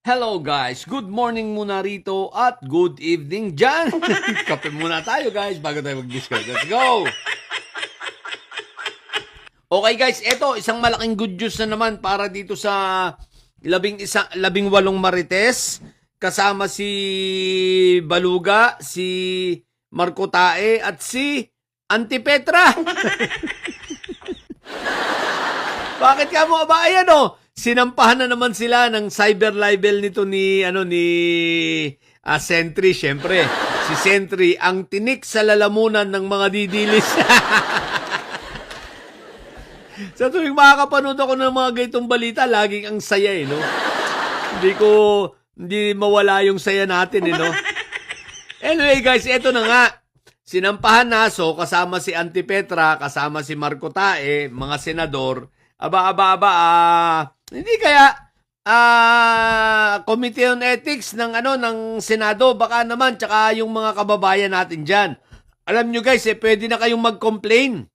Hello guys, good morning muna rito at good evening dyan. Kape muna tayo guys bago tayo mag-discuss. Let's go! Okay guys, eto isang malaking good news na naman para dito sa 18 Marites. Kasama si Baluga, si Marco Tae at si Auntie Petra. Bakit ka mo ba? Ayan o. Sinampahan na naman sila ng cyber libel nito ni Sentry, syempre. Si Sentry ang tinik sa lalamunan ng mga didilis. Sa tuwing makakapanood ako ng mga ganitong balita, laging ang saya no. Hindi mawala yung saya natin no. Anyway guys, eto na nga. Sinampahan na kasama si Auntie Petra, kasama si Marco Tae, mga senador. Hindi kaya Committee on Ethics ng Senado baka naman tsaka yung mga kababayan natin diyan. Alam nyo guys, pwede na kayong mag-complain.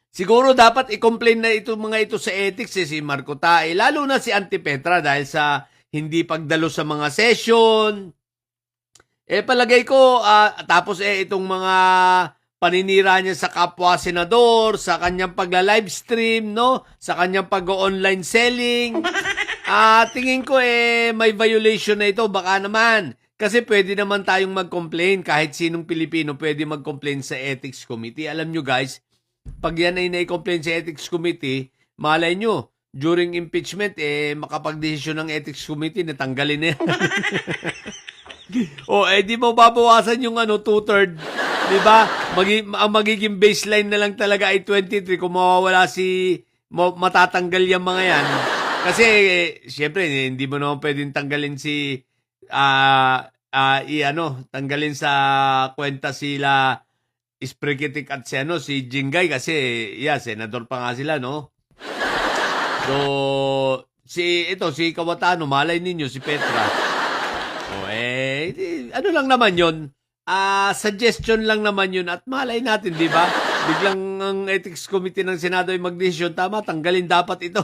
Siguro dapat i-complain na mga ito sa ethics si Marco Tae, lalo na si Auntie Petra dahil sa hindi pagdalo sa mga session. Palagay ko tapos itong mga paninira niya sa kapwa senador, sa kanyang pagla-livestream, no? Sa kanyang pag-online selling. Tingin ko may violation na ito, baka naman. Kasi pwede naman tayong mag-complain, kahit sinong Pilipino pwede mag-complain sa Ethics Committee. Alam nyo guys, pag yan ay na-complain sa Ethics Committee, malay nyo, during impeachment, makapag-desisyon ng Ethics Committee, natanggalin na yan. Di mo babawasan yung 2/3. Diba? Ang magiging baseline na lang talaga ay 23 kung mawawala matatanggal yung mga yan. Kasi, syempre, hindi mo naman pwedeng tanggalin tanggalin sa kwenta sila Isprikitik at si Jingay kasi, senador pa nga sila, no? So, si Kawatano, malay ninyo, si Petra. Ano lang naman yon? Suggestion lang naman yun at malay natin, di ba? Biglang ang Ethics Committee ng Senado ay magdesisyon, tama, tanggalin dapat ito.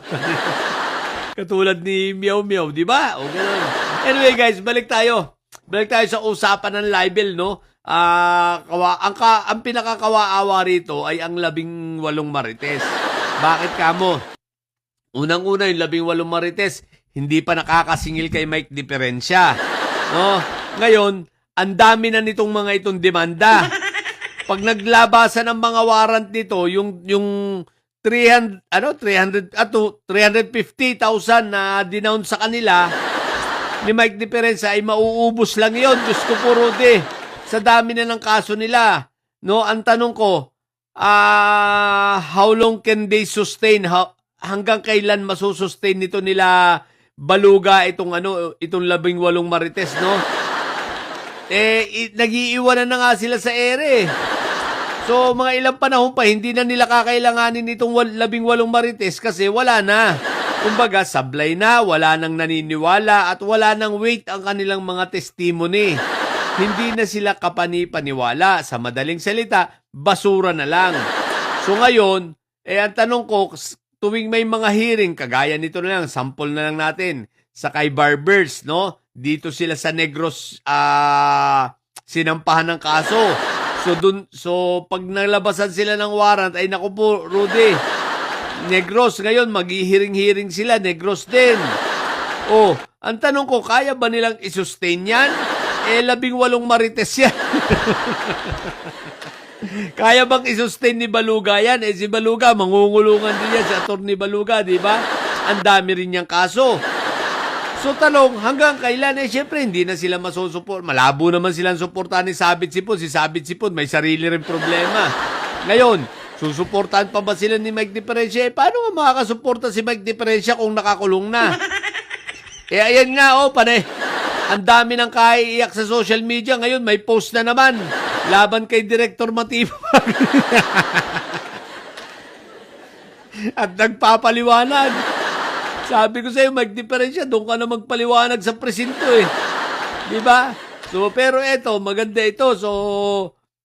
Katulad ni Meow Meow, di ba? O ganun. Anyway guys, balik tayo. Balik tayo sa usapan ng libel, no? Ang pinakakawaawa rito ay ang 18 Marites. Bakit kamo? Unang-una yung 18 Marites, hindi pa nakakasingil kay Mike Diferensya. No? Ngayon, ang dami na nitong mga itong demanda. Pag naglabasan ng mga warrant nito, yung 350,000 na dinown sa kanila ni Mike Diferensya ay mauubos lang yon. Diyos ko po, Rudy. Sa dami na ng kaso nila. No, ang tanong ko, how long can they sustain? Hanggang kailan masusustain nito nila Baluga itong 18 Marites, no? Nag-iiwanan na nga sila sa ere. So, mga ilang panahon pa, hindi na nila kakailanganin itong 18 Marites kasi wala na. Kumbaga, sablay na, wala nang naniniwala at wala nang weight ang kanilang mga testimony. Hindi na sila kapani-paniwala. Sa madaling salita, basura na lang. So ngayon, ang tanong ko, tuwing may mga hearing, kagaya nito na lang, sample na lang natin, sa kay Barbers, no? Dito sila sa Negros sinampahan ng kaso. So pag nalabasan sila ng warrant, ay naku po, Rudy, Negros ngayon, maghihiring-hiring sila, Negros din. Ang tanong ko, kaya ba nilang isustain yan? 18 Marites yan. Kaya bang isustain ni Baluga yan? Si Baluga, mangungulungan din yan si Atty. Baluga, di ba? Ang dami rin niyang kaso. So talong, hanggang kailan? Syempre, hindi na sila masusuport. Malabo naman silang suportahan ni Sabit Sipon. Si Sabit Sipon, may sarili rin problema. Ngayon, susuportahan pa ba sila ni Mike Diferensya? Paano nga makakasuporta si Mike Diferensya kung nakakulong na? Ayan nga, panay. Ang dami ng kaiiyak sa social media. Ngayon, may post na naman. Laban kay Director Matibag. At nagpapaliwanag. Sabi ko sa'yo, Diferensya, doon ka na magpaliwanag sa presinto Diba? So, pero maganda ito. So,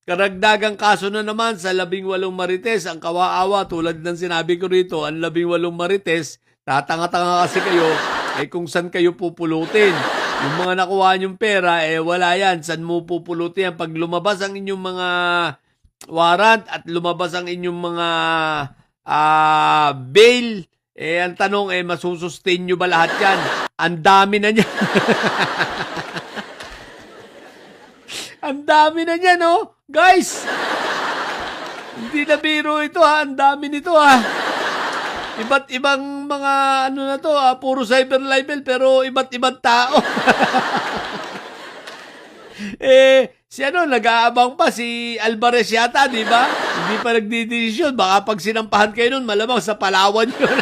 karagdagang kaso na naman sa 18 Marites. Ang kawaawa, tulad ng sinabi ko rito, ang 18 Marites, tatanga-tanga kasi kayo, kung saan kayo pupulutin. Yung mga nakuha niyong pera, wala yan. Saan mo pupulutin yan? Pag lumabas ang inyong mga warrant at lumabas ang inyong mga bail, ang tanong, masusustain nyo ba lahat yan? Ang dami na niyan. Ang dami na niyan, no? Guys! Hindi na biro ito, ha? Ang dami nito, ha? Iba't ibang mga, na to, puro cyber libel, pero iba't ibang tao. Si nag-aabang pa, si Alvarez yata, di ba? Hindi pa nagdidesisyon. Baka pag sinampahan kayo nun, malamang sa Palawan yun.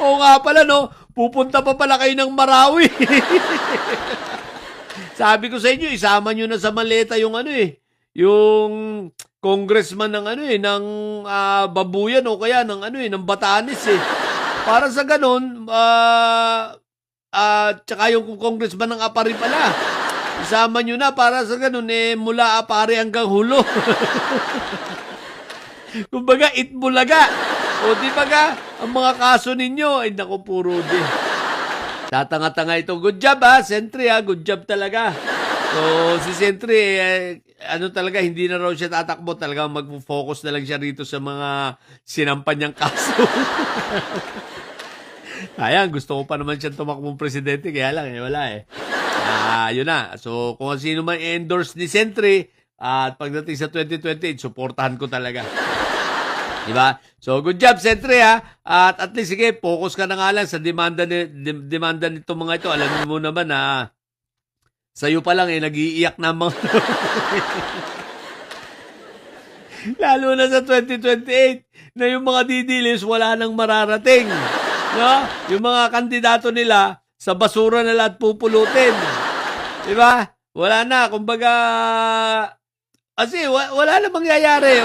Oo nga pala, no? Pupunta pa pala kayo ng Marawi. Sabi ko sa inyo, isama nyo na sa maleta yung yung congressman ng ng Babuyan o kaya ng ng Batanes Para sa ganun, tsaka yung congressman ng Apari pala. Isama nyo na para sa ganun mula Apari hanggang Hulo. Kumbaga, itbulaga. O di ba ga, ang mga kaso ninyo, naku, puro di. Tatanga-tanga ito. Good job Sentry good job talaga. So, si Sentry, talaga, hindi na raw siya tatakbo. Talaga mag-focus na lang siya rito sa mga sinampan niyang kaso. Ayan, gusto ko pa naman siya tumakbong presidente, kaya lang, wala yun na. So, kung sino man endorse ni Sentry, at pagdating sa 2028, supportahan ko talaga. Diba? So, good job, Sentry, At least, sige, focus ka na nga lang sa demanda nito mga ito. Alam mo naman na sa'yo pa lang, nag-iiyak na mga lalo na sa 2028, na yung mga didilis, wala nang mararating. No? Yung mga kandidato nila, sa basura na lahat pupulutin. Diba? Wala na. Kumbaga, kasi wala na mangyayari.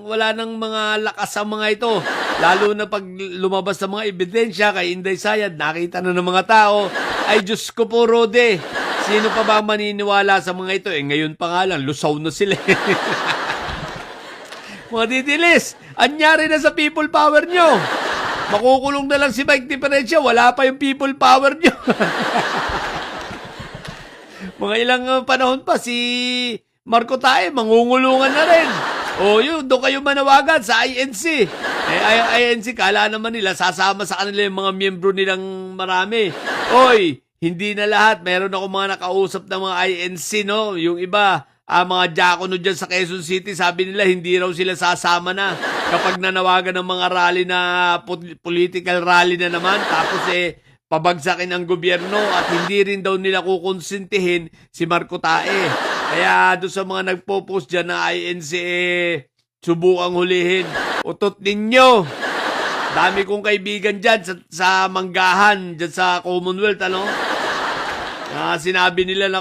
Wala nang mga lakas ang mga ito. Lalo na pag lumabas sa mga ebidensya kay Inday Sayad, nakita na ng mga tao. Ay, Diyos ko po, Rode. Sino pa ba maniniwala sa mga ito? Ngayon pa nga lang, lusaw na sila. Mga didilis, anyari na sa people power nyo. Makukulong na lang si Mike Diferensya, wala pa yung people power nyo. Mga ilang panahon pa, si Marco Tae, mangungulungan na rin. O yun, doon kayo manawagan sa INC. INC, kala naman nila, sasama sa kanila yung mga miyembro nilang marami. Oy, hindi na lahat. Meron ako mga nakausap ng mga INC, no? Yung iba, mga diakono dyan sa Quezon City, sabi nila, hindi raw sila sasama na kapag nanawagan ng mga rally na political rally na naman. Tapos pabagsakin ang gobyerno at hindi rin daw nila kukonsintihin si Marco Tae. Kaya doon sa mga nagpo-post dyan na INC, subukang hulihin. Utot ninyo. Dami kong kaibigan dyan sa Manggahan, dyan sa Commonwealth, sinabi nila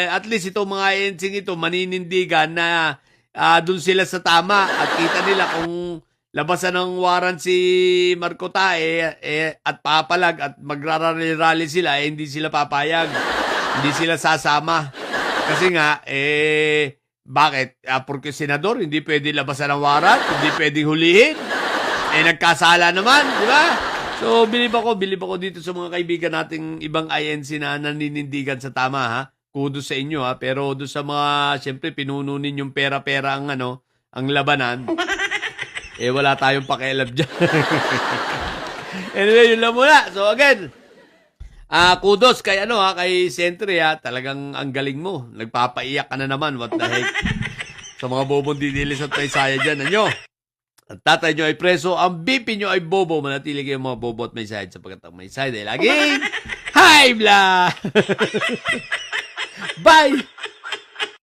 at least itong mga INC ito, maninindigan na doon sila sa tama at kita nila kung labasan ng warrant si Marco Tae at papalag at magrarally-rally sila, hindi sila papayag. Hindi sila sasama. Kasi nga, bakit? Porque senador, hindi pwede labasan ng warrant, hindi pwedeng hulihin. Nagkasala naman, di ba? So, bilib ako dito sa mga kaibigan nating ibang INC na naninindigan sa tama, Kudos sa inyo, Pero doon sa mga, siyempre, pinununin yung pera-pera ang labanan. Wala tayong pakialam dyan. Anyway, yun lang muna. So, again, kudos kay kay Sentry, Talagang ang galing mo. Nagpapaiyak ka na naman. What the heck? Sa mga bobong didilis at may saya dyan. Ang tatay nyo ay preso, ang BP nyo ay bobo. Manatili kayo mga bobo at may side sapagkat ang may side ay laging high blood. Bye!